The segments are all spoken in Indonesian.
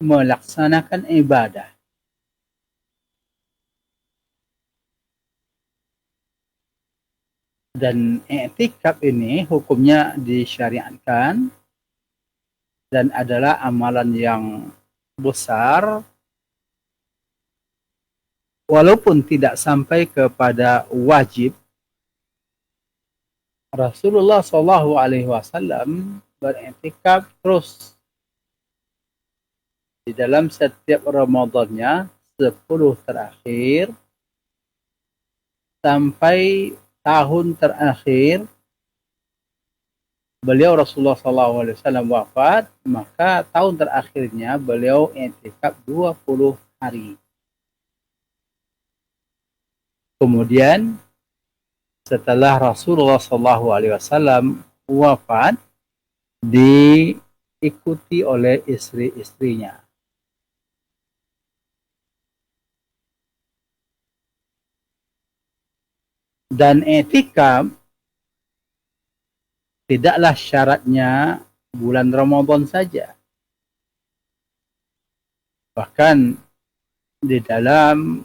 melaksanakan ibadah. Dan i'tikaf ini hukumnya disyariatkan dan adalah amalan yang besar walaupun tidak sampai kepada wajib. Rasulullah SAW beriktikaf terus di dalam setiap Ramadannya 10 terakhir sampai tahun terakhir beliau Rasulullah SAW wafat, maka tahun terakhirnya beliau iktikaf 20 hari. Kemudian setelah Rasulullah SAW wafat, diikuti oleh istri-istrinya. Dan i'tikaf tidaklah syaratnya bulan Ramadan saja. Bahkan di dalam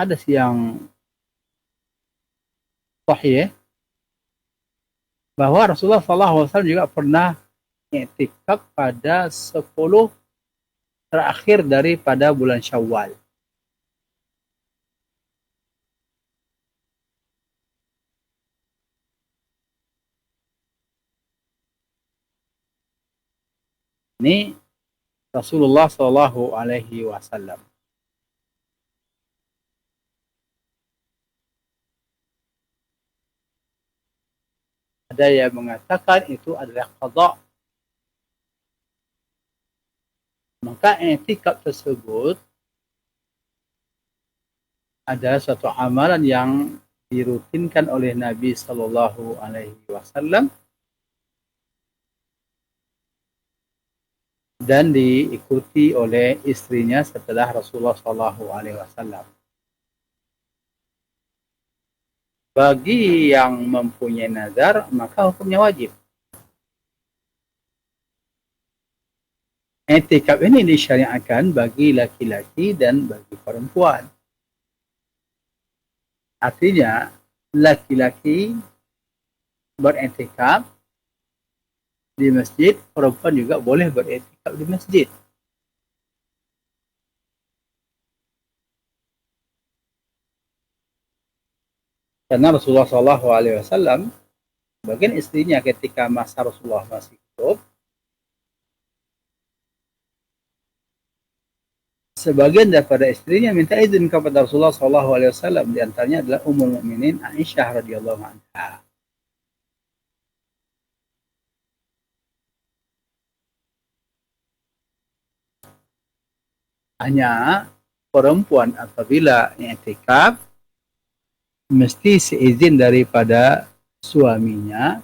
hadis yang sahih bahwa Rasulullah SAW juga pernah i'tikaf pada 10 terakhir daripada bulan Syawal. Ini Rasulullah SAW. Ada yang mengatakan itu adalah qada. Maka i'tikaf tersebut ada satu amalan yang dirutinkan oleh Nabi SAW dan diikuti oleh istrinya setelah Rasulullah SAW. Bagi yang mempunyai nazar, maka hukumnya wajib. I'tikaf ini disyariatkan bagi laki-laki dan bagi perempuan. Artinya, laki-laki beriktikaf di masjid, perempuan juga boleh beriktikaf di masjid. Karena Rasulullah SAW, bagian istrinya ketika masa Rasulullah masih hidup, sebagian daripada istrinya minta izin kepada Rasulullah SAW. Di antaranya adalah Ummul Mukminin Aisyah radhiyallahu anha. Hanya perempuan apabila i'tikaf mesti seizin daripada suaminya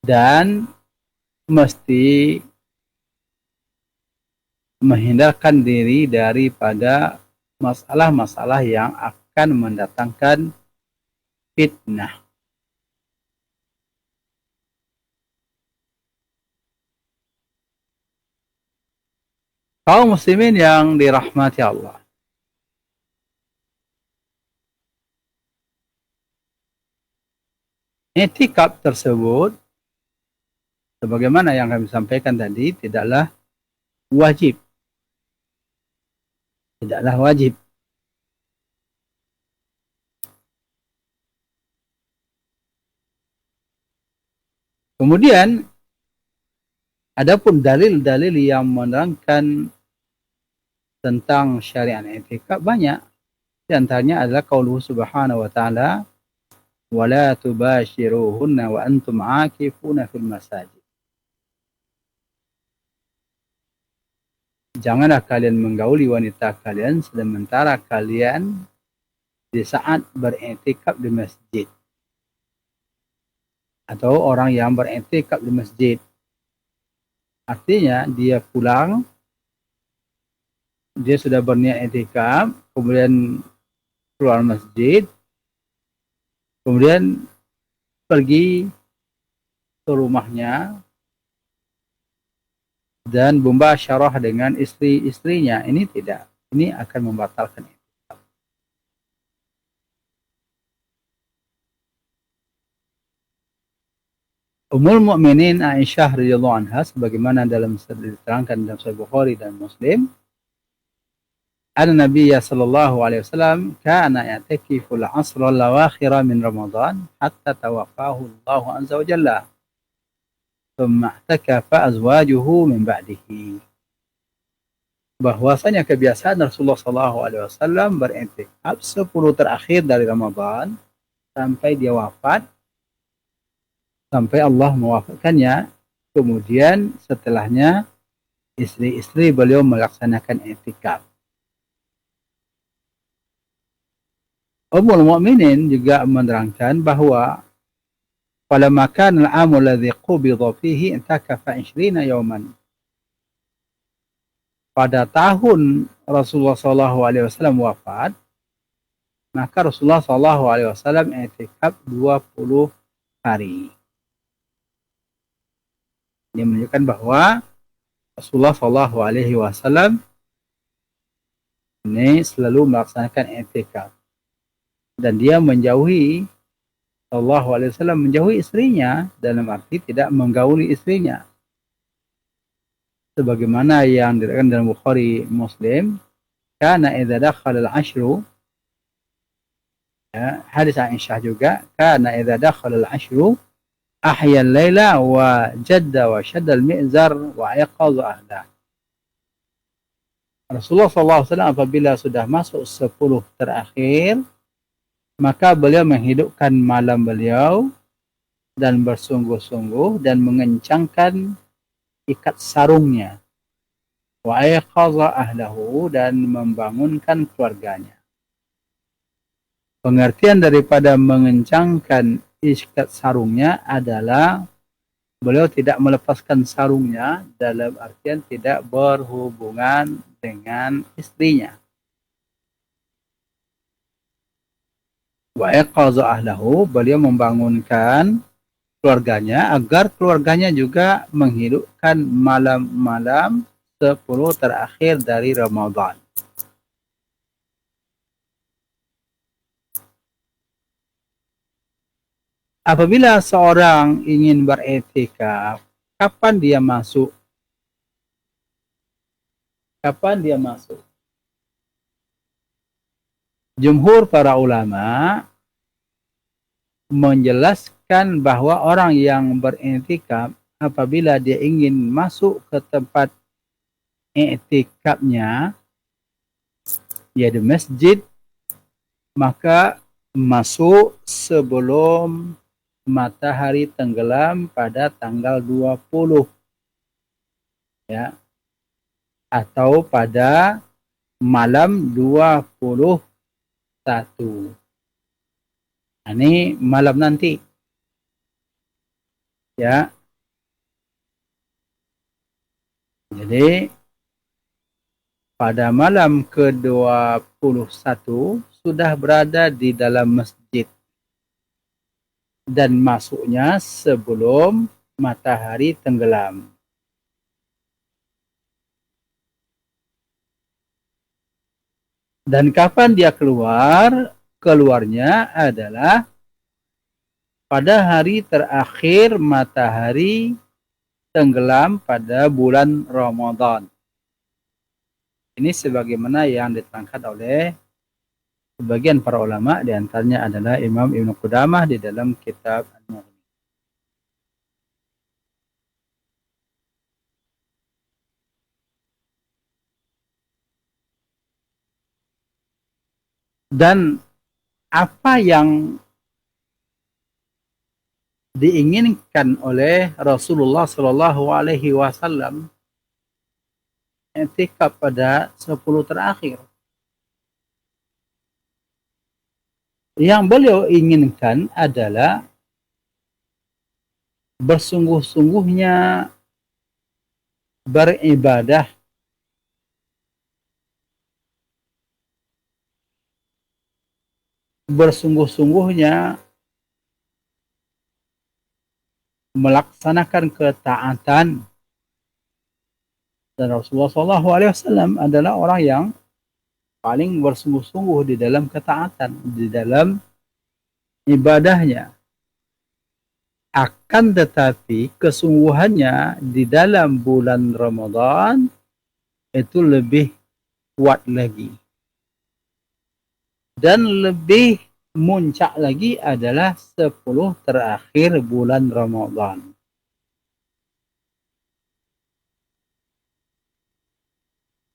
dan mesti menghindarkan diri daripada masalah-masalah yang akan mendatangkan fitnah. Kaum muslimin yang dirahmati Allah. I'tikaf tersebut, sebagaimana yang kami sampaikan tadi, tidaklah wajib. Tidaklah wajib. Kemudian, adapun dalil-dalil yang menerangkan tentang syariat i'tikaf banyak. Di antaranya adalah qauluhu subhanahu wa ta'ala, وَلَا تُبَاشِرُوهُنَّ وَأَنْتُمْ عَاكِفُونَ فِي الْمَسَاجِدِ. Janganlah kalian menggauli wanita kalian sementara kalian di saat beriktikaf di masjid. Atau orang yang beriktikaf di masjid. Artinya dia pulang, dia sudah berniat i'tikaf, kemudian keluar masjid, kemudian pergi ke rumahnya, dan mumbasyarah dengan istri-istrinya, ini tidak. Ini akan membatalkan. Ummul Mukminin Aisyah radhiyallahu anha sebagaimana diterangkan dalam Sahih Bukhari dan Muslim, An-Nabiy sallallahu alaihi wasallam kana ya'takifu al-'asr al-awakhir min Ramadan hatta tawaffahu Allah azza wa jalla. Thumma i'takafa azwajuhu min ba'dihi. Bahwasanya kebiasaan Rasulullah sallallahu alaihi wasallam beriktikaf 10 terakhir dari Ramadan sampai dia wafat, sampai Allah mewafatkannya. Kemudian setelahnya istri-istri beliau melaksanakan i'tikaf. Ummul Mukminin juga menerangkan bahwa pada makan al-amu alladhi qubidha fihi i'takafa 20 yawman. Pada tahun Rasulullah sallallahu alaihi wasallam wafat, maka Rasulullah sallallahu alaihi wasallam i'tikaf 20 hari. Ini menunjukkan bahwa Rasulullah Shallallahu Alaihi Wasallam ini selalu melaksanakan i'tikaf dan dia menjauhi Shallallahu Alaihi Wasallam menjauhi istrinya dalam arti tidak menggauli istrinya. Sebagaimana yang diriwayatkan dalam Bukhari Muslim, kana idza dakhala al-ashru, ya, hadis Aisyah juga, kana idza dakhala al-ashru ahya al-laila wa jadda wa shadda al-mi'zar wa ayqadha ahlah. Rasulullah SAW apabila sudah masuk 10 terakhir, maka beliau menghidupkan malam beliau dan bersungguh-sungguh dan mengencangkan ikat sarungnya. Wa ayqadha ahlahu, dan membangunkan keluarganya. Pengertian daripada mengencangkan ikat sarungnya adalah beliau tidak melepaskan sarungnya dalam artian tidak berhubungan dengan istrinya. Wa yaqaza ahlahu, beliau membangunkan keluarganya agar keluarganya juga menghidupkan malam-malam 10 terakhir dari Ramadan. Apabila seorang ingin beriktikaf, kapan dia masuk? Kapan dia masuk? Jumhur para ulama menjelaskan bahwa orang yang beriktikaf apabila dia ingin masuk ke tempat iktikafnya, yaitu masjid, maka masuk sebelum matahari tenggelam pada tanggal 20, ya, atau pada malam 21. Ini malam nanti, ya. Jadi pada malam ke-21 sudah berada di dalam masjid dan masuknya sebelum matahari tenggelam. Dan kapan dia keluar? Keluarnya adalah pada hari terakhir matahari tenggelam pada bulan Ramadan. Ini sebagaimana yang diterangkan oleh sebagian para ulama, di antaranya adalah Imam Ibnu Qudamah di dalam kitab Al-Mughni. Dan apa yang diinginkan oleh Rasulullah Shallallahu Alaihi Wasallam i'tikaf pada 10 terakhir? Yang beliau inginkan adalah bersungguh-sungguhnya beribadah, bersungguh-sungguhnya melaksanakan ketaatan Dan Rasulullah SAW adalah orang yang paling bersungguh-sungguh di dalam ketaatan, di dalam ibadahnya. Akan tetapi kesungguhannya di dalam bulan Ramadan itu lebih kuat lagi. Dan lebih muncak lagi adalah 10 terakhir bulan Ramadan.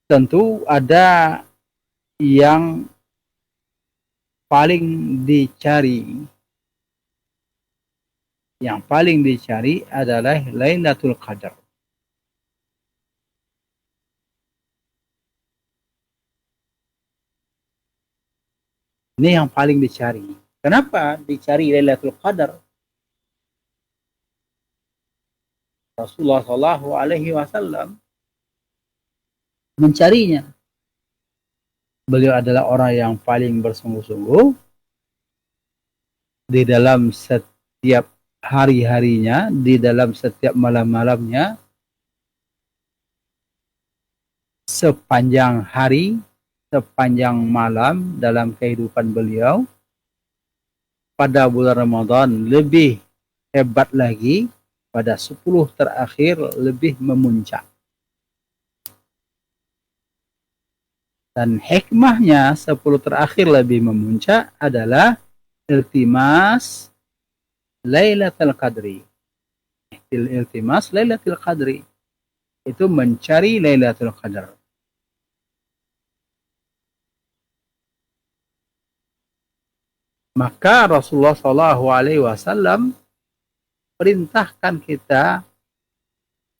Tentu ada yang paling dicari. Yang paling dicari adalah Lailatul Qadar. Ini yang paling dicari. Kenapa dicari Lailatul Qadar? Rasulullah SAW mencarinya. Beliau adalah orang yang paling bersungguh-sungguh di dalam setiap hari-harinya, di dalam setiap malam-malamnya, sepanjang hari, sepanjang malam dalam kehidupan beliau. Pada bulan Ramadan lebih hebat lagi, pada 10 terakhir lebih memuncak. Dan hikmahnya 10 terakhir lebih memuncak adalah iltimas Lailatul Qadri. Iltimas Lailatul Qadri itu mencari Lailatul Qadar. Maka Rasulullah SAW perintahkan kita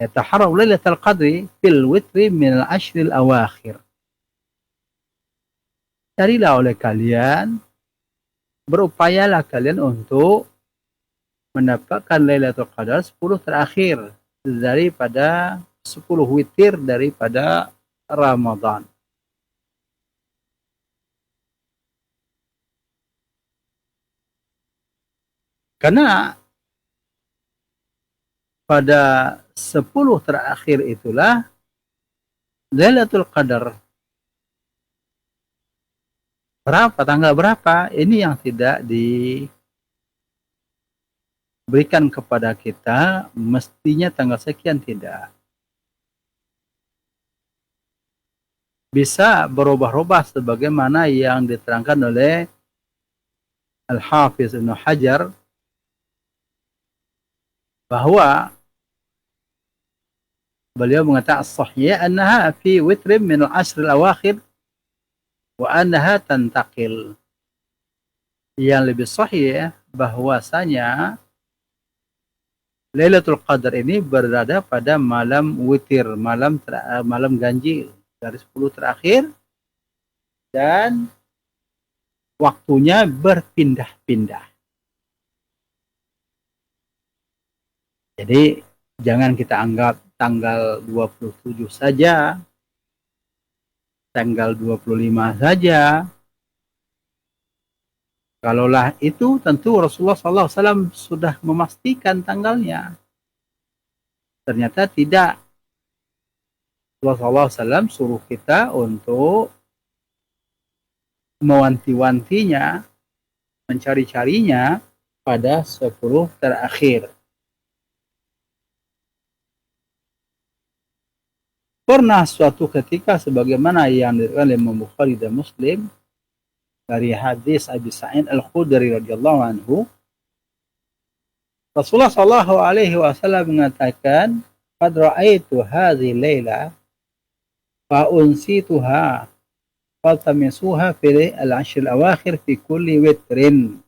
yataharraw Lailatul Qadri fil witri min al-ashril awakhir. Carilah oleh kalian, berupayalah kalian untuk mendapatkan Lailatul Qadar 10 terakhir daripada 10 witir daripada Ramadan. Karena pada 10 terakhir itulah Lailatul Qadar. Berapa, tanggal berapa? Ini yang tidak diberikan kepada kita, mestinya tanggal sekian, tidak. Bisa berubah-ubah sebagaimana yang diterangkan oleh Al-Hafiz Ibn Hajar, bahwa beliau mengatakan sahih annaha fi witrin min al-ashr al-awakhir wa annaha tantaqil. Yang lebih sahih bahwasanya Lailatul Qadar ini berada pada malam witir, malam ganjil dari 10 terakhir, dan waktunya berpindah-pindah. Jadi jangan kita anggap tanggal 27 saja, tanggal 25 saja. Kalaulah itu, tentu Rasulullah SAW sudah memastikan tanggalnya. Ternyata tidak. Rasulullah SAW suruh kita untuk mewanti-wantinya, mencari-carinya pada 10 terakhir. Pernah suatu ketika sebagaimana yang diriwayatkan oleh Imam Bukhari dan Muslim dari hadis Abi Sa'id Al-Khudri radhiyallahu anhu, Rasulullah sallallahu alaihi wasallam mengatakan, "Qad ra'aitu hadhihi laila fa unsituha faltamisuha fi al-ashr al-awakhir fi kulli witrin.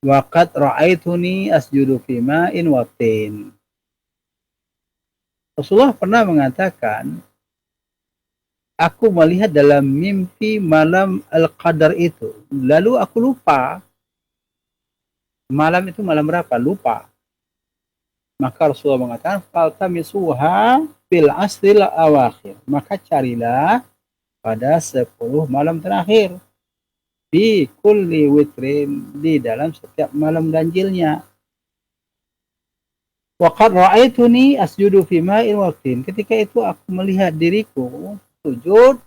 Wa qad ra'aituni asjudu fi ma'in wa tin." Rasulullah pernah mengatakan, aku melihat dalam mimpi malam Al-Qadar itu. Lalu aku lupa. Malam itu malam berapa? Lupa. Maka Rasulullah mengatakan, faltamisuha fil asril awakhir. Maka carilah pada 10 malam terakhir. Fi kulli witrin, di dalam setiap malam ganjilnya. Wa qad ra'aituni asjudu fi ma'in waqtin. Ketika itu aku melihat diriku sujud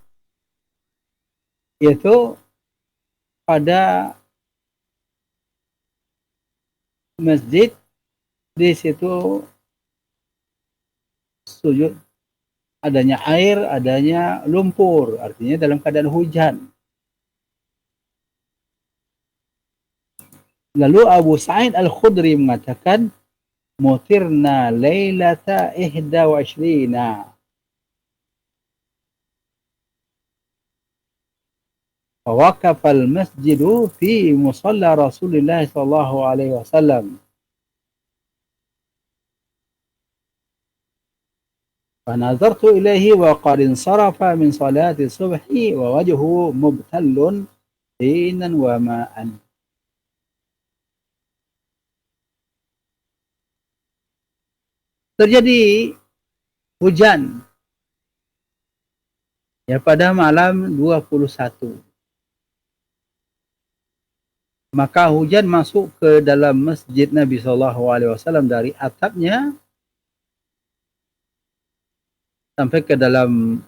yaitu pada masjid, di situ sujud adanya air, adanya lumpur, artinya dalam keadaan hujan. Lalu Abu Sa'id Al-Khudri mengatakan, mutirna lailata 21. فوقف المسجد في مصلى رسول الله صلى الله عليه وسلم فنظرت إليه وقد انصرف من صلاة الصبح ووجهه مبتل طينا وماء. Terjadi hujan ya pada malam 21. Maka hujan masuk ke dalam masjid Nabi SAW dari atapnya sampai ke dalam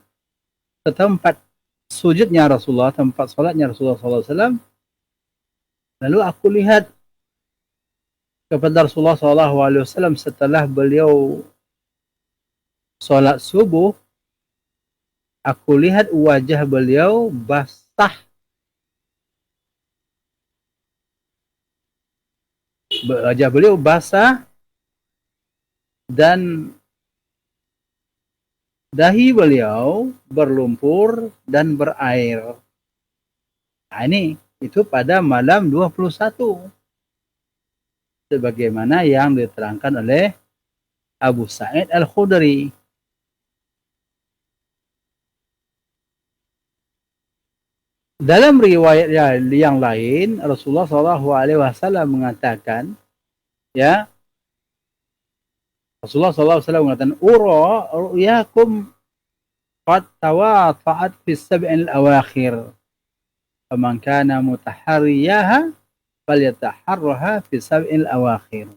tempat sujudnya Rasulullah, tempat salatnya Rasulullah SAW. Lalu aku lihat kepada Rasulullah SAW setelah beliau salat subuh, aku lihat wajah beliau basah. Wajah beliau basah dan dahi beliau berlumpur dan berair. Nah, ini itu pada malam 21. Sebagaimana yang diterangkan oleh Abu Sa'id Al-Khudri. Dalam riwayat yang lain, Rasulullah SAW mengatakan, ya, Rasulullah SAW mengatakan, ura ru'yakum qad tawata'at fi sab'il awakhir. Faman kana mutaharriyaha falyataharraha fi sab'il awakhir.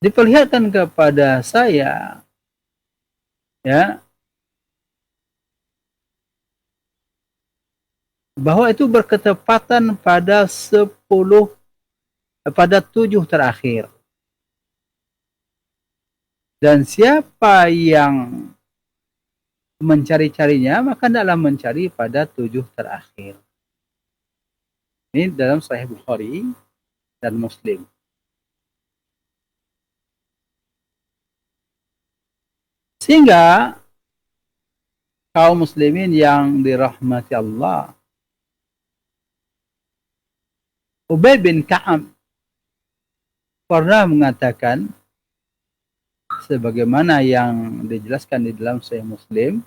Diperlihatkan kepada saya, ya, bahwa itu berketepatan pada 7 terakhir. Dan siapa yang mencari-carinya, maka hendaklah mencari pada 7 terakhir. Ini dalam Sahih Bukhari dan Muslim. Sehingga kaum muslimin yang dirahmati Allah, Ubay bin Ka'ab pernah mengatakan, sebagaimana yang dijelaskan di dalam Sahih Muslim,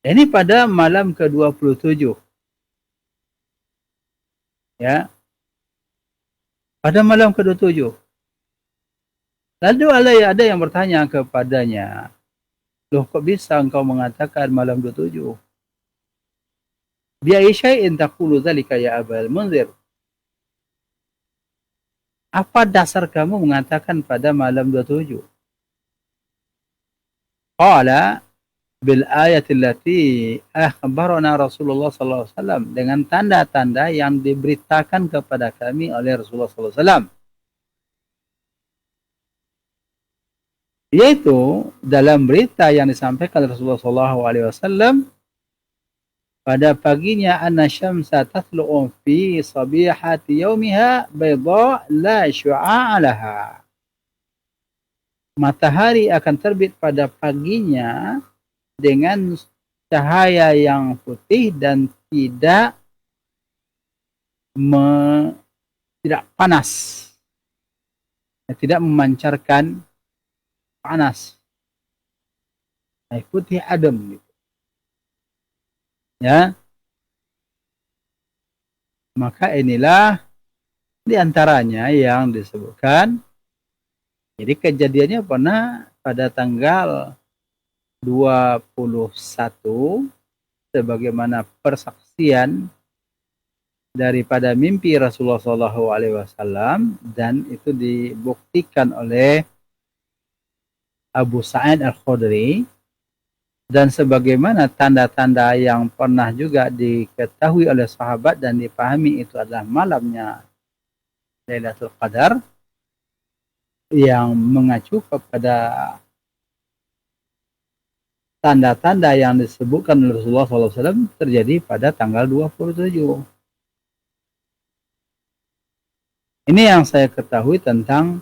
ini pada malam ke-27. Ya. Pada malam ke-27. Lalu ada yang bertanya kepadanya, loh kok bisa engkau mengatakan malam 27? Bi syai'in taqulu dzalika ya Abul Munzir. Apa dasar kamu mengatakan pada malam 27? Qala bil ayati allati akhbarana Rasulullah sallallahu alaihi wasallam, dengan tanda-tanda yang diberitakan kepada kami oleh Rasulullah sallallahu alaihi wasallam. Yaitu dalam berita yang disampaikan Rasulullah sallallahu alaihi wasallam pada paginya, anna syamsa tatlu'u fi sabihati yaumiha bayda la syu'a laha. Matahari akan terbit pada paginya dengan cahaya yang putih dan tidak panas. Tidak memancarkan panas. Putih adem gitu. Ya, maka inilah diantaranya yang disebutkan. Jadi kejadiannya pernah pada tanggal 21, sebagaimana persaksian daripada mimpi Rasulullah SAW, dan itu dibuktikan oleh Abu Sa'id Al-Khudri, dan sebagaimana tanda-tanda yang pernah juga diketahui oleh sahabat dan dipahami itu adalah malamnya Lailatul Qadar, yang mengacu kepada tanda-tanda yang disebutkan oleh Rasulullah SAW terjadi pada tanggal 27. Ini yang saya ketahui tentang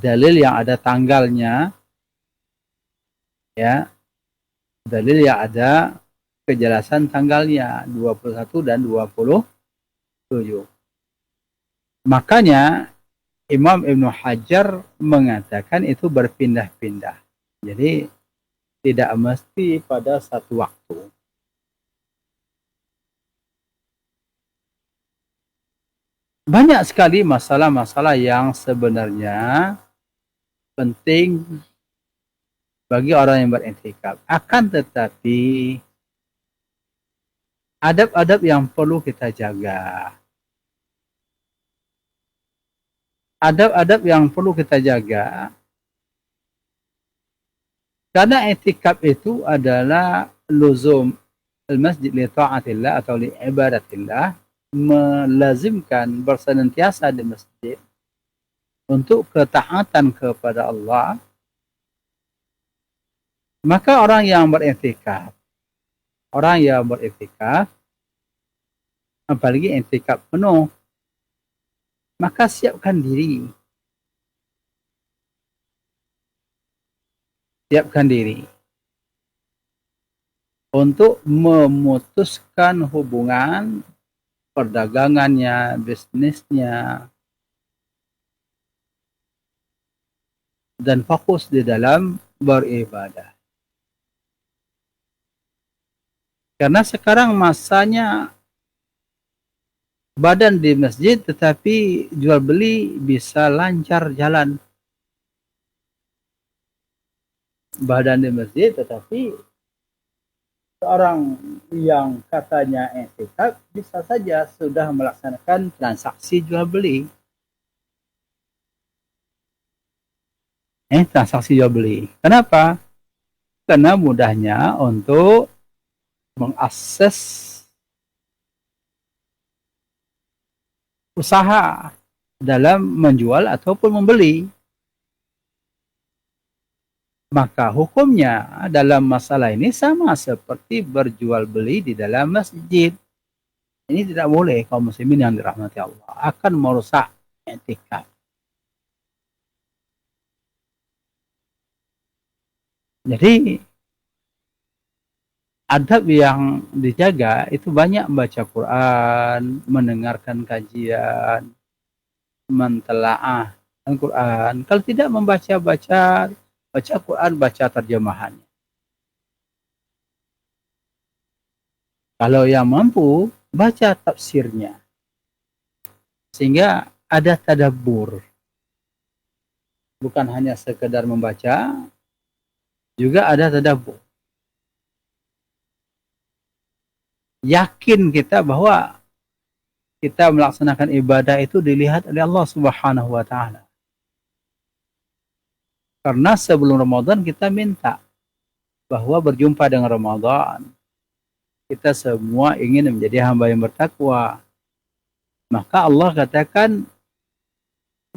dalil yang ada tanggalnya, ya, dalil yang ada kejelasan tanggalnya 21 dan 27. Makanya Imam Ibnu Hajar mengatakan itu berpindah-pindah. Jadi tidak mesti pada satu waktu. Banyak sekali masalah-masalah yang sebenarnya penting bagi orang yang beriktikaf. Akan tetapi adab-adab yang perlu kita jaga. Adab-adab yang perlu kita jaga. Karena iktikaf itu adalah luzum al-masjid li ta'atillah atau li ibadatillah, melazimkan bersenantiasa di masjid untuk ketaatan kepada Allah. Maka orang yang beriktikaf, apalagi iktikaf penuh, maka siapkan diri untuk memutuskan hubungan perdagangannya, bisnisnya, dan fokus di dalam beribadah. Karena sekarang masanya badan di masjid tetapi jual beli bisa lancar jalan. Badan di masjid tetapi seorang yang katanya iktikaf bisa saja sudah melaksanakan transaksi jual beli. Transaksi jual beli. Kenapa? Karena mudahnya untuk mengakses usaha dalam menjual ataupun membeli. Maka hukumnya dalam masalah ini sama seperti berjual beli di dalam masjid. Ini tidak boleh, kaum muslimin yang dirahmati Allah. Akan merusak i'tikaf. Jadi adab yang dijaga itu banyak baca Quran, mendengarkan kajian, mentelaah Al-Quran. Kalau tidak baca Quran, baca terjemahannya. Kalau yang mampu, baca tafsirnya. Sehingga ada tadabbur. Bukan hanya sekedar membaca, juga ada tadabbur. Yakin kita bahwa kita melaksanakan ibadah itu dilihat oleh Allah Subhanahu wa Ta'ala. Karena sebelum Ramadan kita minta bahwa berjumpa dengan Ramadan, kita semua ingin menjadi hamba yang bertakwa. Maka Allah katakan,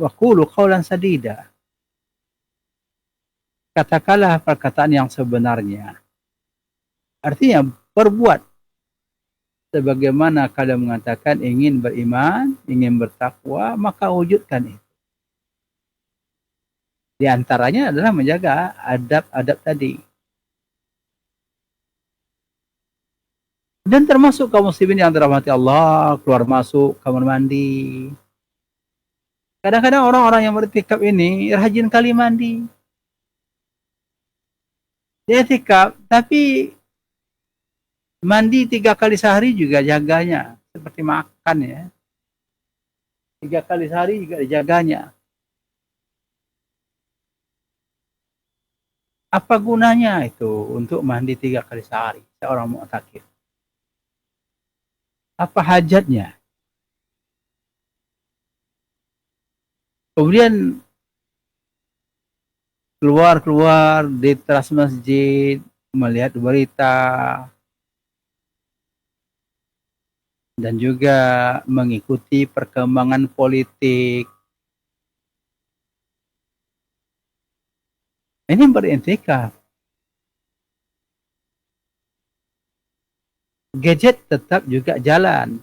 wa qulu qawlan sadida. Katakanlah perkataan yang sebenarnya. Artinya berbuat sebagaimana kalian mengatakan ingin beriman, ingin bertakwa, maka wujudkan itu. Di antaranya adalah menjaga adab-adab tadi. Dan termasuk kaum muslimin yang dirahmati Allah, keluar masuk kamar mandi. Kadang-kadang orang-orang yang beriktikaf ini rajin kali mandi. Dia iktikaf, tapi mandi 3 kali sehari juga jaganya. Seperti makan ya. 3 kali sehari juga dijaganya. Apa gunanya itu untuk mandi 3 kali sehari seorang mu'takif? Apa hajatnya? Kemudian keluar-keluar di teras masjid, melihat berita, dan juga mengikuti perkembangan politik. Ini berintikaf. Gadget tetap juga jalan.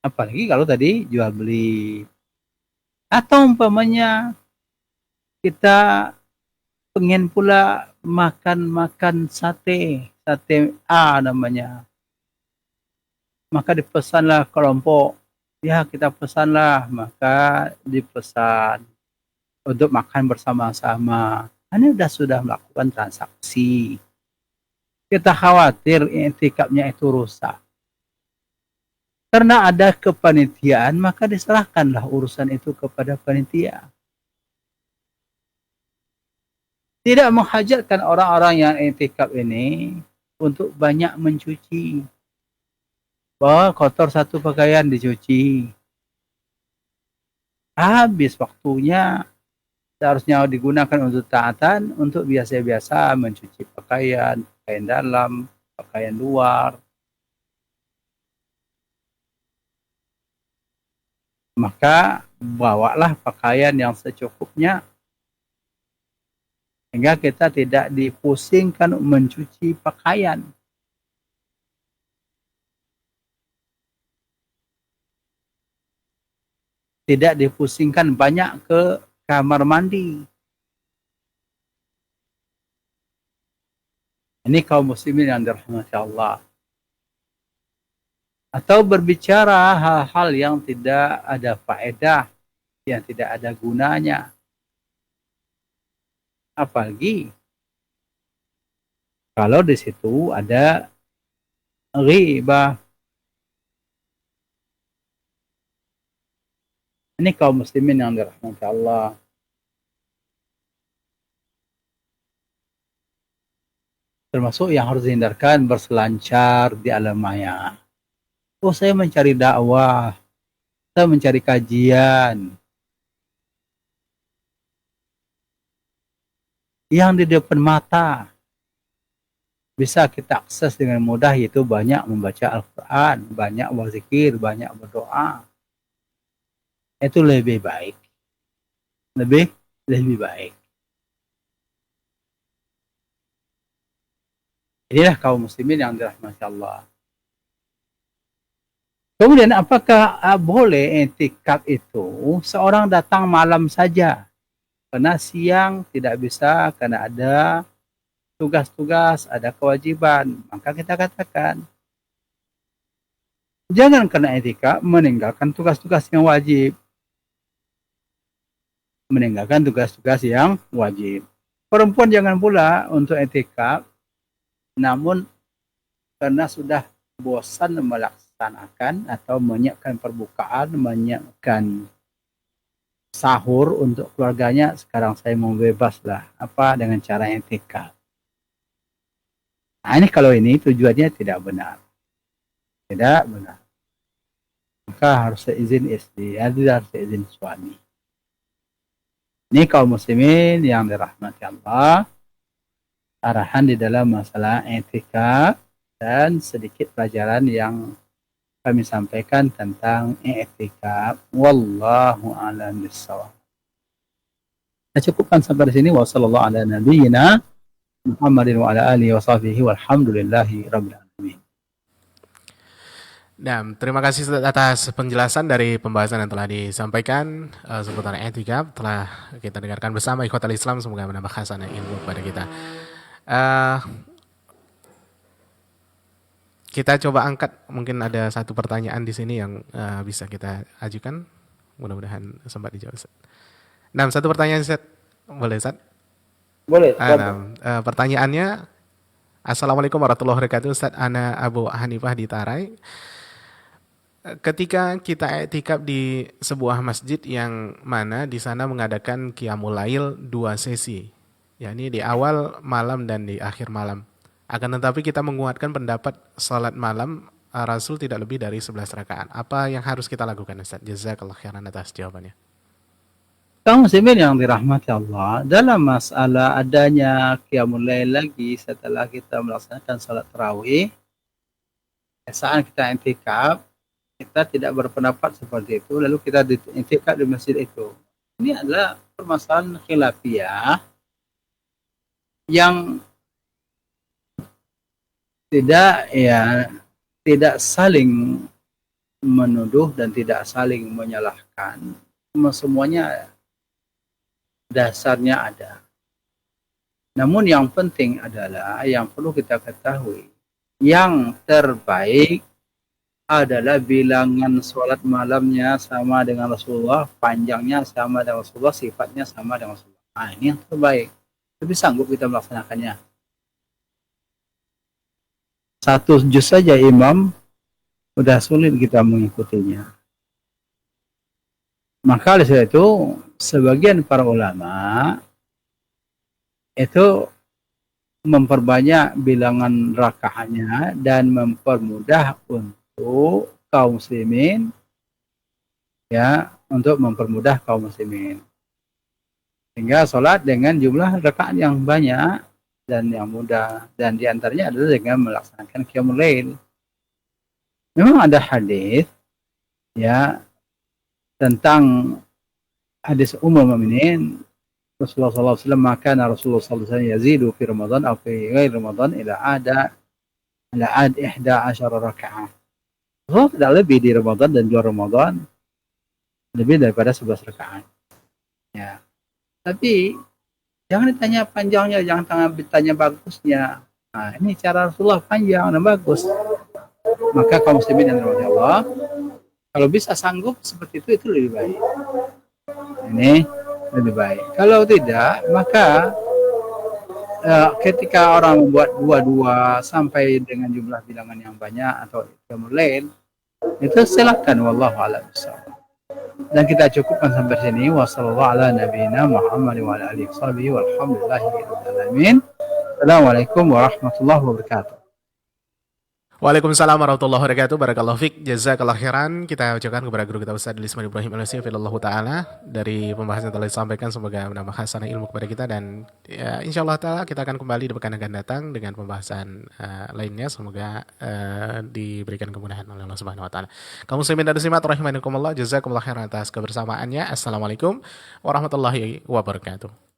Apalagi kalau tadi jual beli. Atau umpamanya kita pengen pula makan sate, sate A namanya. Maka dipesanlah kelompok. Ya kita pesanlah, maka dipesan untuk makan bersama-sama. Ini sudah melakukan transaksi. Kita khawatir i'tikafnya itu rusak. Karena ada kepanitiaan, maka diserahkanlah urusan itu kepada panitia. Tidak menghajatkan orang-orang yang i'tikaf ini untuk banyak mencuci. Bahwa kotor satu pakaian dicuci. Habis waktunya, seharusnya digunakan untuk taatan, untuk biasa-biasa mencuci pakaian, pakaian dalam, pakaian luar. Maka bawalah pakaian yang secukupnya, sehingga kita tidak dipusingkan mencuci pakaian. Tidak dipusingkan banyak ke kamar mandi. Ini kaum muslimin yang dirahmati Allah. Atau berbicara hal-hal yang tidak ada faedah, yang tidak ada gunanya. Apalagi kalau di situ ada ghibah. Ini kaum muslimin yang dirahmati Allah. Termasuk yang harus dihindarkan berselancar di alam maya. Oh, saya mencari dakwah, saya mencari kajian. Yang di depan mata bisa kita akses dengan mudah, yaitu banyak membaca Al-Quran, banyak berzikir, banyak berdoa. Itu lebih baik. Lebih baik. Inilah kaum muslimin yang dirahmati Allah. Kemudian apakah boleh i'tikaf itu seorang datang malam saja? Karena siang tidak bisa, karena ada tugas-tugas, ada kewajiban. Maka kita katakan, jangan karena i'tikaf meninggalkan tugas-tugas yang wajib. Meninggalkan tugas-tugas yang wajib. Perempuan jangan pula untuk i'tikaf, namun karena sudah bosan melaksanakan atau menyiapkan perbukaan, menyiapkan sahur untuk keluarganya, sekarang saya mau bebas lah. Apa dengan cara i'tikaf? Nah, ini kalau ini tujuannya tidak benar. Tidak benar. Maka harus seizin istri, harus seizin suami. Ini kaum muslimin yang dirahmati Allah. Arahan di dalam masalah i'tikaf dan sedikit pelajaran yang kami sampaikan tentang i'tikaf. Wallahu a'lam bishawab. Kita cukupkan sampai di sini. Wassallallahu ala nabiyyina Muhammadin wa ala alihi wa sahbihi walhamdulillahi rabbil alamin. Nah, terima kasih atas penjelasan dari pembahasan yang telah disampaikan seputar i'tikaf. Telah kita dengarkan bersama ikhwatal Islam, semoga menambah hasanah ilmu kepada kita. Kita coba angkat, mungkin ada satu pertanyaan di sini yang bisa kita ajukan. Mudah-mudahan sempat dijawab. Nah, satu pertanyaan, Ustaz. Boleh, Ustaz? Boleh. Pertanyaannya, Assalamualaikum warahmatullahi wabarakatuh, Ustaz. Ana Abu Hanifah di Tarai. Ketika kita i'tikaf di sebuah masjid yang mana di sana mengadakan qiyamul lail 2 sesi, yakni di awal malam dan di akhir malam. Akan tetapi kita menguatkan pendapat salat malam Rasul tidak lebih dari 11 rakaat. Apa yang harus kita lakukan, Ustaz? Jazakallah khairan atas jawabannya. Kaum muslimin yang dirahmati Allah, dalam masalah adanya qiyamul lail lagi setelah kita melaksanakan salat tarawih, saat kita intikaf, kita tidak berpendapat seperti itu, lalu kita intikaf di masjid itu. Ini adalah permasalahan khilafiyah yang tidak saling menuduh dan tidak saling menyalahkan. Semuanya dasarnya ada. Namun yang penting adalah yang perlu kita ketahui, yang terbaik adalah bilangan sholat malamnya sama dengan Rasulullah, panjangnya sama dengan Rasulullah, sifatnya sama dengan Rasulullah. Nah, ini yang terbaik. Tapi sanggup kita melaksanakannya. Satu juz saja imam, udah sulit kita mengikutinya. Maka oleh sebab itu, sebagian para ulama itu memperbanyak bilangan rakaatnya dan mempermudah untuk kaum muslimin, ya, untuk mempermudah kaum muslimin. Sehingga sholat dengan jumlah rakaat yang banyak dan yang mudah, dan diantaranya adalah dengan melaksanakan qiyamul lail. Memang ada hadis, ya, tentang hadis Ummul Mukminin Rasulullah SAW, maka Rasulullah SAW yazidu fi Ramadan atau fi ghairi Ramadan ila ada 11 rakaat. Rasulullah tidak lebih di Ramadan dan luar Ramadan lebih daripada 11 rakaat. Ya. Tapi jangan ditanya panjangnya, jangan ditanya bagusnya. Nah, ini cara Rasulullah panjang dan bagus. Maka kaum muslimin yang dirahmati Allah, kalau bisa sanggup seperti itu lebih baik. Ini lebih baik. Kalau tidak, maka ketika orang membuat dua-dua sampai dengan jumlah bilangan yang banyak atau qiyamul lail, itu silakan, wallahu a'lam bishawab. Dan kita cukupkan sampai sini. Wassallallahu ala nabiyina Muhammad wa ala alihi washabihi walhamdulillahi rabbil alamin. Assalamualaikum warahmatullahi wabarakatuh. Waalaikumsalam warahmatullahi wabarakatuh. Barakallahu fiik. Jazakallahu khairan. Kita ucapkan kepada guru kita Ustaz Lisman Ibrahim Al-Nasi fillallahu taala dari pembahasan yang telah disampaikan, semoga menambah hasanah ilmu kepada kita, dan ya, insyaallah taala kita akan kembali di pekan akan datang dengan pembahasan lainnya. Semoga diberikan kemudahan oleh Allah Subhanahu wa taala. Kaum muslimin dan muslimat rahimakumullah, jazakumullah khairan atas kebersamaannya. Assalamualaikum warahmatullahi wabarakatuh.